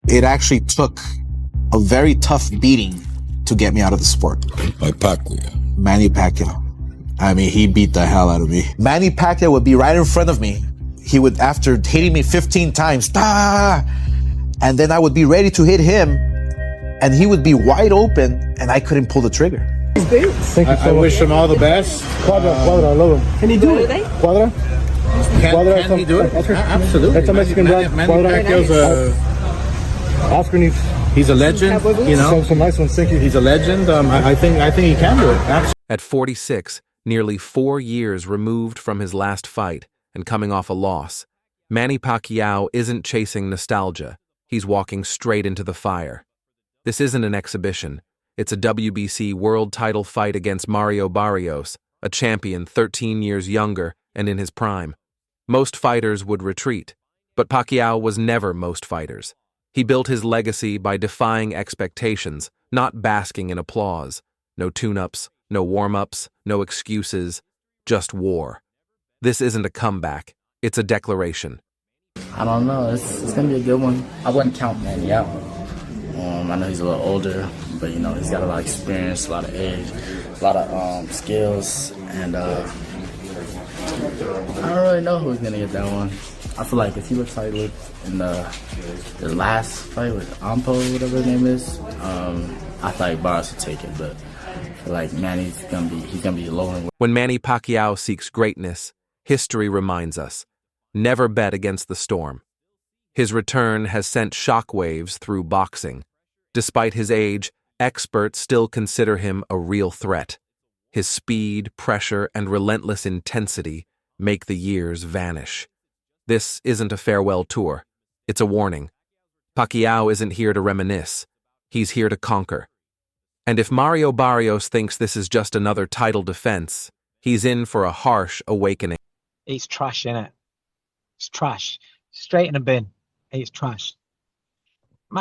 It actually took a very tough beating to get me out of the sport. By Pacquiao. Manny Pacquiao. I mean, he beat the hell out of me. Manny Pacquiao would be right in front of me. He would, after hitting me 15 times, and then I would be ready to hit him, and he would be wide open, and I couldn't pull the trigger. Thank you so much. I wish him all the best. Quadra, I love him. Can he do it? Quadra? Can he do it? Absolutely. That's a Mexican brand. Manny Pacquiao's Oscar needs. He's a legend, you know. Some nice ones, thank you. He's a legend. I think he can do it. Absolutely. At 46, nearly 4 years removed from his last fight and coming off a loss, Manny Pacquiao isn't chasing nostalgia. He's walking straight into the fire. This isn't an exhibition. It's a WBC world title fight against Mario Barrios, a champion 13 years younger and in his prime. Most fighters would retreat, but Pacquiao was never most fighters. He built his legacy by defying expectations, not basking in applause. No tune-ups, no warm-ups, no excuses, just war. This isn't a comeback, it's a declaration. I don't know, it's going to be a good one. I wouldn't count Manny out. I know he's a little older, but you know, he's got a lot of experience, a lot of age, a lot of skills, and I don't really know who's going to get that one. I feel like if he looks like he looked in the last fight with Ampo, whatever his name is, I feel like Barrios would take it, but I feel like Manny's gonna be lower. When Manny Pacquiao seeks greatness, history reminds us, never bet against the storm. His return has sent shockwaves through boxing. Despite his age, experts still consider him a real threat. His speed, pressure, and relentless intensity make the years vanish. This isn't a farewell tour. It's a warning. Pacquiao isn't here to reminisce. He's here to conquer. And if Mario Barrios thinks this is just another title defense, he's in for a harsh awakening. It's trash, innit? It's trash. Straight in the bin. It's trash.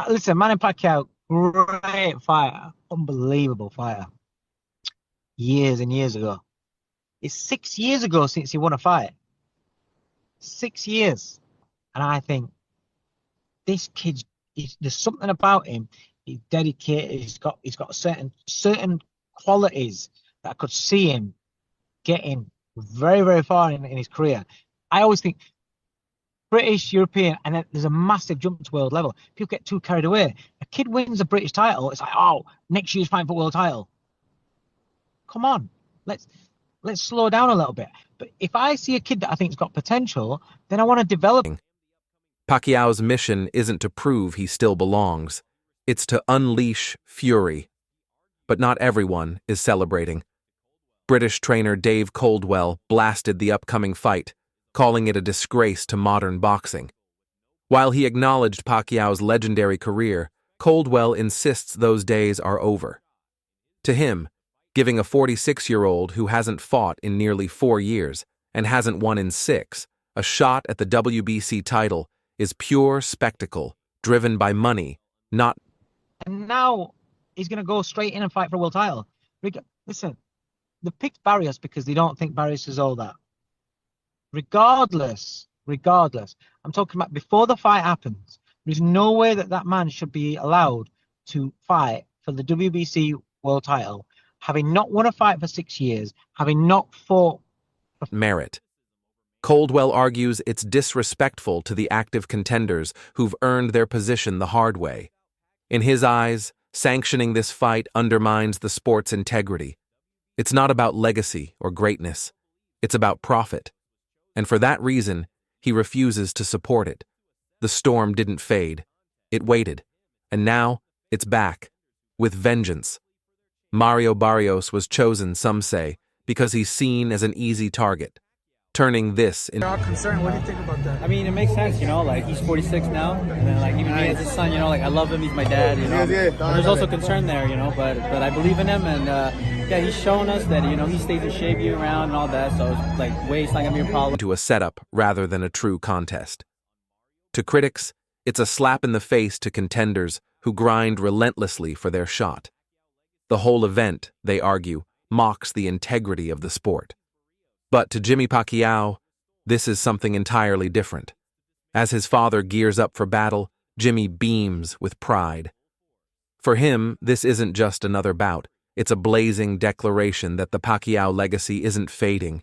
Listen, Manny Pacquiao, great fighter. Unbelievable fighter. Years and years ago. It's 6 years ago since he won a fight. 6 years. And I think this kid, there's something about him. He's dedicated. He's got certain qualities that I could see him getting very, very far in his career. I always think British, European, and then there's a massive jump to world level. People get too carried away. A kid wins a British title, it's like, oh, next year's fighting for world title. Come on, let's slow down a little bit. But if I see a kid that I think's got potential, then I want to develop. Pacquiao's mission isn't to prove he still belongs. It's to unleash fury. But not everyone is celebrating. British trainer Dave Coldwell blasted the upcoming fight, calling it a disgrace to modern boxing. While he acknowledged Pacquiao's legendary career, Coldwell insists those days are over. To him, giving a 46-year-old who hasn't fought in nearly 4 years and hasn't won in 6 a shot at the WBC title is pure spectacle, driven by money, not... And now he's going to go straight in and fight for a world title. Listen, they picked Barrios because they don't think Barrios is all that. Regardless, I'm talking about before the fight happens, there's no way that man should be allowed to fight for the WBC world title, having not won a fight for 6 years, having not fought for merit. Coldwell argues it's disrespectful to the active contenders who've earned their position the hard way. In his eyes, sanctioning this fight undermines the sport's integrity. It's not about legacy or greatness. It's about profit. And for that reason, he refuses to support it. The storm didn't fade. It waited. And now, it's back. With vengeance. Mario Barrios was chosen, some say, because he's seen as an easy target. Turning this into... You're all concerned. What do you think about that? I mean, it makes sense, you know, like, he's 46 now, and then, like, even me as his son, you know, like, I love him, he's my dad, you know. There's also concern there, you know, but I believe in him, and, yeah, he's shown us that, you know, he stays in shape year-round and all that, so it's, like, it's not gonna be a problem. To a setup rather than a true contest. To critics, it's a slap in the face to contenders who grind relentlessly for their shot. The whole event, they argue, mocks the integrity of the sport. But to Jimmy Pacquiao, this is something entirely different. As his father gears up for battle, Jimmy beams with pride. For him, this isn't just another bout. It's a blazing declaration that the Pacquiao legacy isn't fading.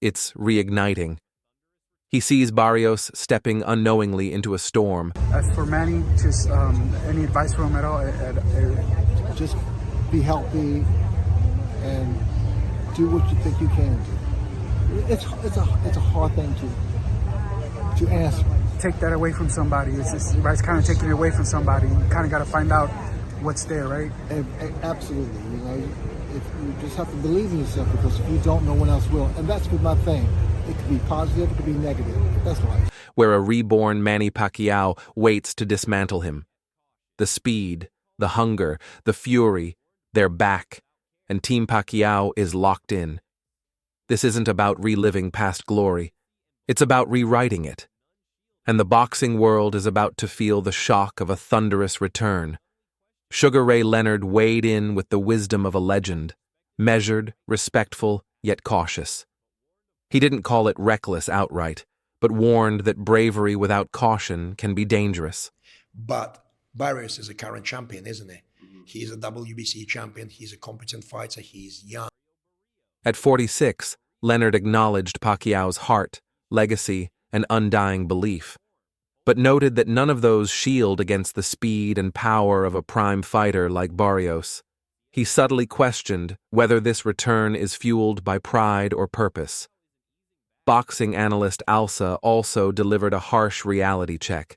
It's reigniting. He sees Barrios stepping unknowingly into a storm. As for Manny, just any advice from him at all? Just be healthy and do what you think you can do. It's a hard thing to answer. Take that away from somebody. It's just, right, kind of taking it away from somebody. You kind of got to find out what's there, right? Absolutely. You know, if you just have to believe in yourself, because if you don't, no one else will. And that's my thing. It could be positive, it could be negative. That's life. Where a reborn Manny Pacquiao waits to dismantle him. The speed, the hunger, the fury, they're back, and Team Pacquiao is locked in. This isn't about reliving past glory. It's about rewriting it. And the boxing world is about to feel the shock of a thunderous return. Sugar Ray Leonard weighed in with the wisdom of a legend, measured, respectful, yet cautious. He didn't call it reckless outright, but warned that bravery without caution can be dangerous. But Barrios is a current champion, isn't he? He's a WBC champion, he's a competent fighter, he's young. At 46, Leonard acknowledged Pacquiao's heart, legacy, and undying belief, but noted that none of those shield against the speed and power of a prime fighter like Barrios. He subtly questioned whether this return is fueled by pride or purpose. Boxing analyst Alsa also delivered a harsh reality check.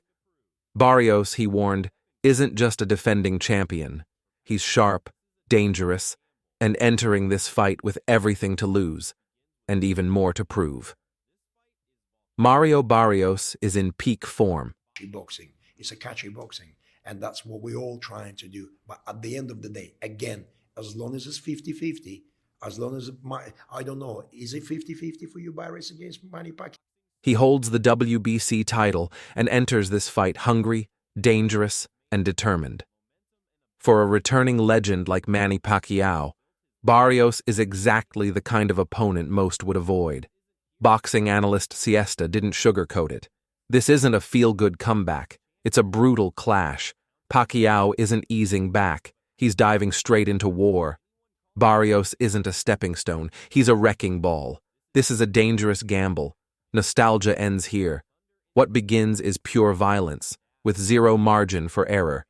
Barrios, he warned, isn't just a defending champion. He's sharp, dangerous, and entering this fight with everything to lose, and even more to prove. Mario Barrios is in peak form. Boxing. It's a catchy boxing, and that's what we're all trying to do. But at the end of the day, again, as long as it's 50-50, as long as I don't know, is it 50-50 for you, Barrios, against Manny Pacquiao? He holds the WBC title and enters this fight hungry, dangerous, and determined. For a returning legend like Manny Pacquiao, Barrios is exactly the kind of opponent most would avoid. Boxing analyst Siesta didn't sugarcoat it. This isn't a feel-good comeback. It's a brutal clash. Pacquiao isn't easing back. He's diving straight into war. Barrios isn't a stepping stone. He's a wrecking ball. This is a dangerous gamble. Nostalgia ends here. What begins is pure violence, with zero margin for error.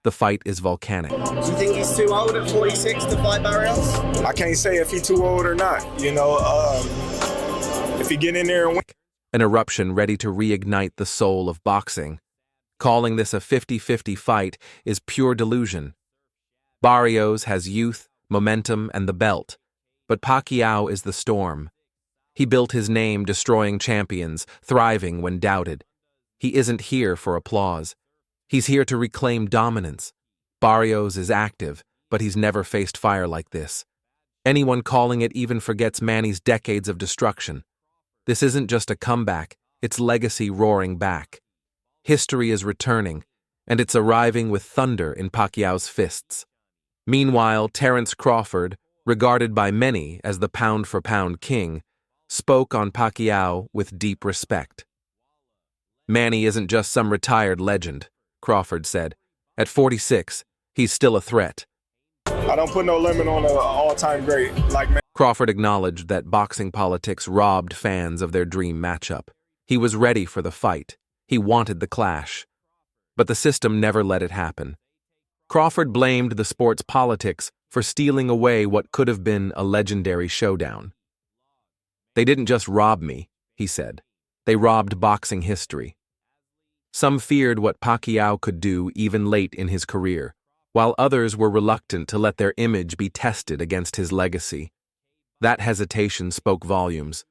The fight is volcanic. Do you think he's too old at 46 to fight Barrios? I can't say if he's too old or not. You know, if he get in there and win. An eruption ready to reignite the soul of boxing. Calling this a 50-50 fight is pure delusion. Barrios has youth, momentum, and the belt, but Pacquiao is the storm. He built his name destroying champions, thriving when doubted. He isn't here for applause. He's here to reclaim dominance. Barrios is active, but he's never faced fire like this. Anyone calling it even forgets Manny's decades of destruction. This isn't just a comeback, it's legacy roaring back. History is returning, and it's arriving with thunder in Pacquiao's fists. Meanwhile, Terence Crawford, regarded by many as the pound-for-pound king, spoke on Pacquiao with deep respect. Manny isn't just some retired legend, Crawford said. At 46, he's still a threat. I don't put no limit on an all-time great like Manny. Crawford acknowledged that boxing politics robbed fans of their dream matchup. He was ready for the fight. He wanted the clash. But the system never let it happen. Crawford blamed the sport's politics for stealing away what could have been a legendary showdown. They didn't just rob me, he said. They robbed boxing history. Some feared what Pacquiao could do even late in his career, while others were reluctant to let their image be tested against his legacy. That hesitation spoke volumes.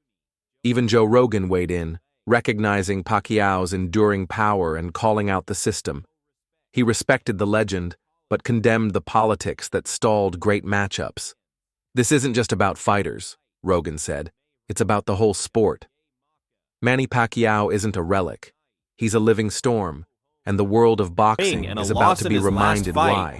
Even Joe Rogan weighed in, recognizing Pacquiao's enduring power and calling out the system. He respected the legend, but condemned the politics that stalled great matchups. This isn't just about fighters, Rogan said. It's about the whole sport. Manny Pacquiao isn't a relic. He's a living storm, and the world of boxing is about to be reminded why.